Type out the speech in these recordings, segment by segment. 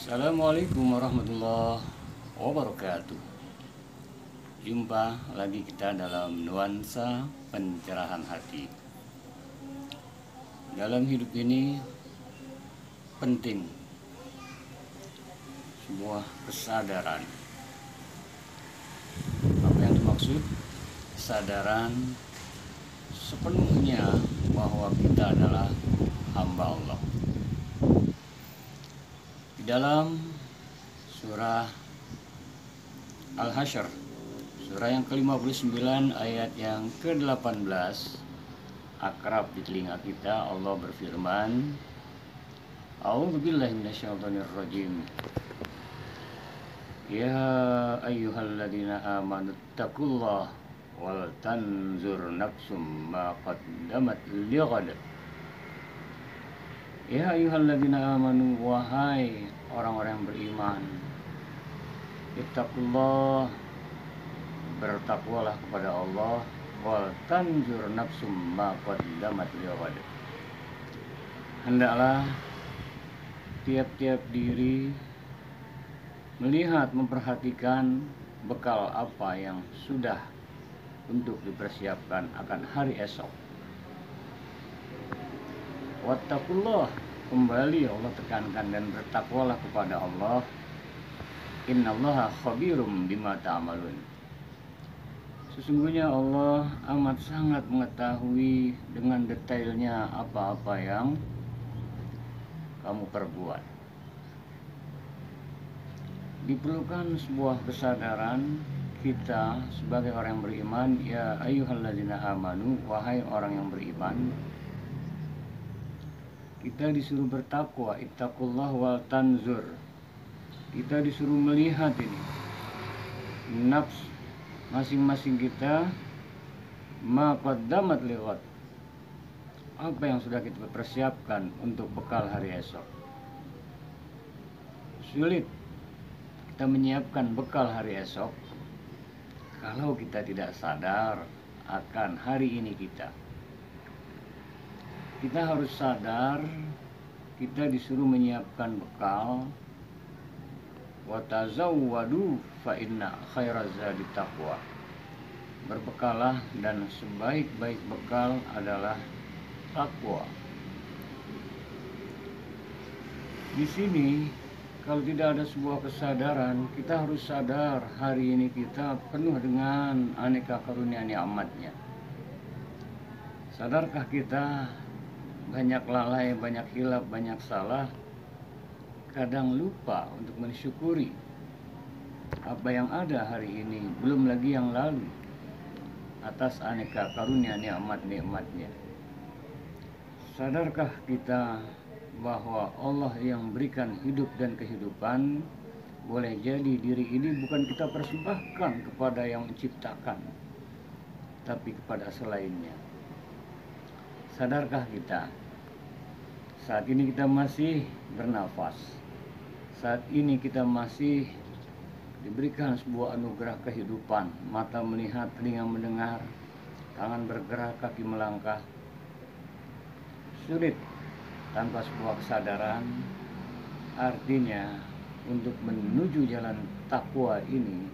Assalamualaikum warahmatullahi wabarakatuh. Jumpa lagi kita dalam nuansa pencerahan hati. Dalam hidup ini penting sebuah kesadaran. Apa yang dimaksud? Kesadaran sepenuhnya bahwa kita adalah hamba Allah. Di dalam surah Al-Hasyr, surah yang ke-59 ayat yang ke-18, akrab di telinga kita, Allah berfirman, A'udzubillahi minasyaitonirrajim. Ya ayyuhalladzina amanu taqullaha wal tanzur nafsum ma qaddamat lighad. Ya ayyuhalladzina amanu, wahai orang-orang yang beriman, ittaqullah, bertakwalah kepada Allah, wal tanzur nafsum ma qaddamat lighad. Hendaklah tiap-tiap diri melihat, memperhatikan bekal apa yang sudah untuk dipersiapkan akan hari esok. Wattaqullah, kembali Allah tekankan, dan bertakwalah kepada Allah. Innallaha khabirum bima ta'malun. Sesungguhnya Allah amat sangat mengetahui dengan detailnya apa-apa yang kamu perbuat. Diperlukan sebuah kesadaran kita sebagai orang yang beriman. Ya ayyuhalladzina amanu, wahai orang yang beriman, kita disuruh bertakwa, ittaqullah wal tanzur. Kita disuruh melihat ini nafs masing-masing kita, ma qaddamat lighad, apa yang sudah kita persiapkan untuk bekal hari esok. Sulit kita menyiapkan bekal hari esok kalau kita tidak sadar akan hari ini kita. Kita harus sadar kita disuruh menyiapkan bekal. Wa tazawwadu fa inna khairaz zadi taqwa. Berbekalah, dan sebaik-baik bekal adalah takwa. Di sini kalau tidak ada sebuah kesadaran, kita harus sadar hari ini kita penuh dengan aneka karunia nikmat-Nya. Sadarkah kita banyak lalai, banyak hilaf, banyak salah, kadang lupa untuk mensyukuri apa yang ada hari ini, belum lagi yang lalu, atas aneka karunia nikmat-nikmat-Nya. Sadarkah kita bahwa Allah yang berikan hidup dan kehidupan? Boleh jadi diri ini bukan kita persembahkan kepada yang menciptakan, tapi kepada selainnya. Sadarkah kita saat ini kita masih bernafas, saat ini kita masih diberikan sebuah anugerah kehidupan, mata melihat, telinga mendengar, tangan bergerak, kaki melangkah. Sulit tanpa sebuah kesadaran. Artinya untuk menuju jalan takwa ini,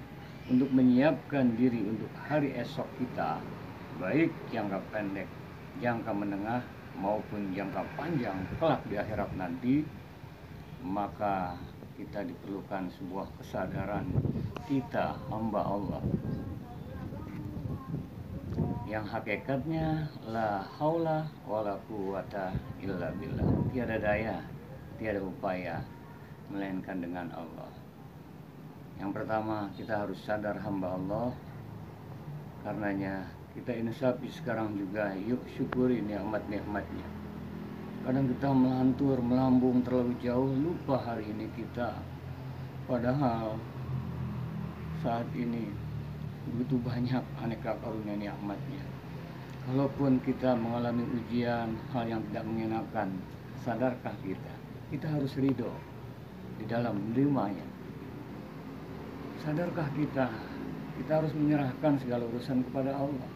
untuk menyiapkan diri untuk hari esok kita, baik jangka pendek, jangka menengah, maupun jangka panjang kelak di akhirat nanti, maka kita diperlukan sebuah kesadaran kita hamba Allah yang hakikatnya la haula wala quwata illa billah. Tiada daya, tiada upaya melainkan dengan Allah. Yang pertama, kita harus sadar hamba Allah. Karenanya kita insafi sekarang juga, yuk syukuri nikmat-nikmat-Nya. Kadang kita melantur, melambung terlalu jauh, lupa hari ini kita. Padahal saat ini begitu banyak aneka karunia nikmat-Nya. Kalaupun kita mengalami ujian, hal yang tidak mengenakan, sadarkah kita? Kita harus ridho di dalam menerimanya. Sadarkah kita? Kita harus menyerahkan segala urusan kepada Allah.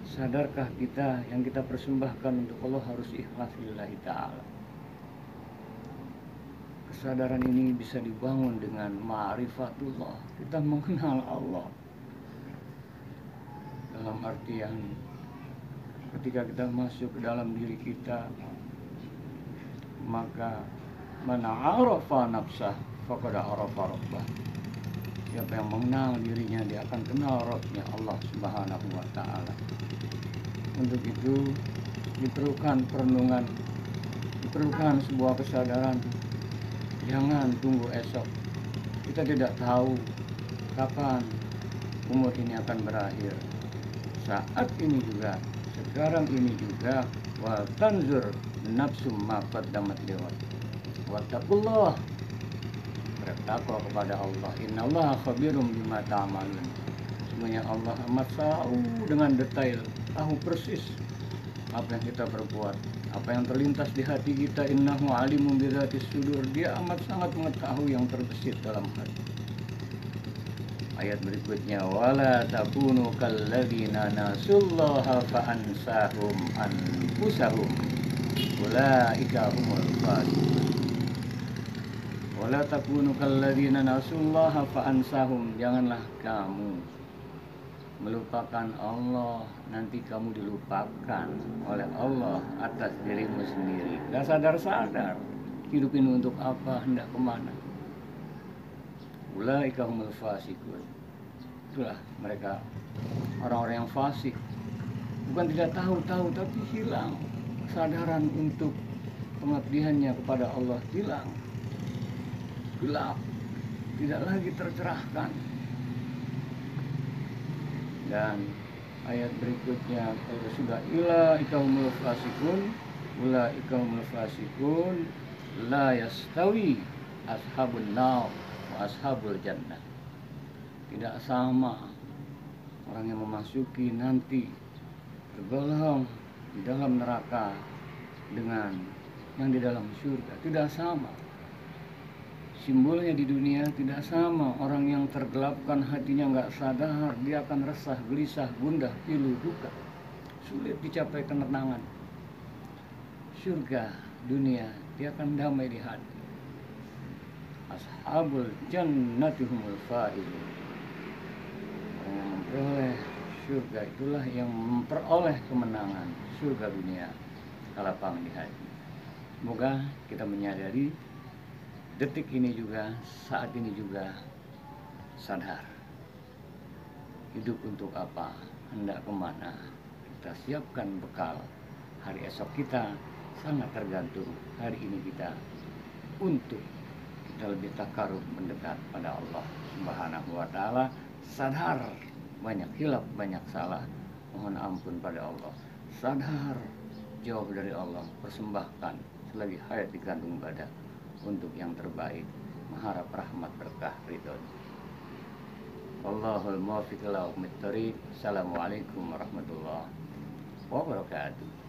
Sadarkah kita yang kita persembahkan untuk Allah harus ikhlas lillahi ta'ala? kesadaran ini bisa dibangun dengan ma'rifatullah. Kita mengenal Allah. Dalam artian ketika kita masuk ke dalam diri kita, maka man arafa nafsah faqad arafa rabbah. Siapa yang mengenal dirinya, dia akan kenal Rabbnya, Allah Subhanahu wa ta'ala. Untuk itu diperlukan perenungan, diperlukan sebuah kesadaran. Jangan tunggu esok. Kita tidak tahu kapan umur ini akan berakhir. Saat ini juga, sekarang ini juga, wa tanzur nafsum ma qaddamat liwat. Wattaqullah, bertakwa kepada Allah. Innallaha khabirum bima ta'malun. Semuanya Allah amat tahu dengan detail, tahu persis apa yang kita perbuat, apa yang terlintas di hati kita. Innahu alimun bidzatis sudur. Dia amat sangat mengetahui yang terbesit dalam hati. Ayat berikutnya, wala takunu kalladzina nasullaha fa ansahum anfusahum ulaika humul fasiqun. Wala takunu kalladzina nasullaha fa ansahum. Janganlah kamu melupakan Allah, nanti kamu dilupakan oleh Allah atas dirimu sendiri. Gak sadar-sadar hidup ini untuk apa, hendak kemana. Ulaika humul fasiqun. Itulah mereka, orang-orang yang fasik. Bukan tidak tahu-tahu, tapi hilang kesadaran untuk pengabdiannya kepada Allah, hilang, gelap, tidak lagi tercerahkan. Dan ayat berikutnya, kalau sudah ulaika humul fasiqun, ulaika humul fasiqun la yastawi ashabun nar wa ashabul jannah. Tidak sama orang yang memasuki nanti tergolong di dalam neraka dengan yang di dalam surga. Tidak sama. Simbolnya di dunia tidak sama. Orang yang tergelapkan hatinya nggak sadar, dia akan resah, gelisah, gundah, pilu, duka. Sulit dicapai ketenangan. Surga, dunia, dia akan damai di hati. Ashabul jannati humul faizun. Orang yang memperoleh surga itulah yang memperoleh kemenangan. Surga dunia, kelapangan di hati. Semoga kita menyadari detik ini juga, saat ini juga, sadar hidup untuk apa, hendak kemana. Kita siapkan bekal. Hari esok kita sangat tergantung hari ini kita, untuk kita lebih takarub mendekat pada Allah Subhanahu wa ta'ala. Sadar banyak hilaf, banyak salah, mohon ampun pada Allah. Sadar jauh dari Allah, persembahkan selagi hayat dikandung badan untuk yang terbaik, mengharap rahmat berkah ridho. Allahul muwaffiq ila aqwamit thoriq. Assalamualaikum warahmatullahi wabarakatuh.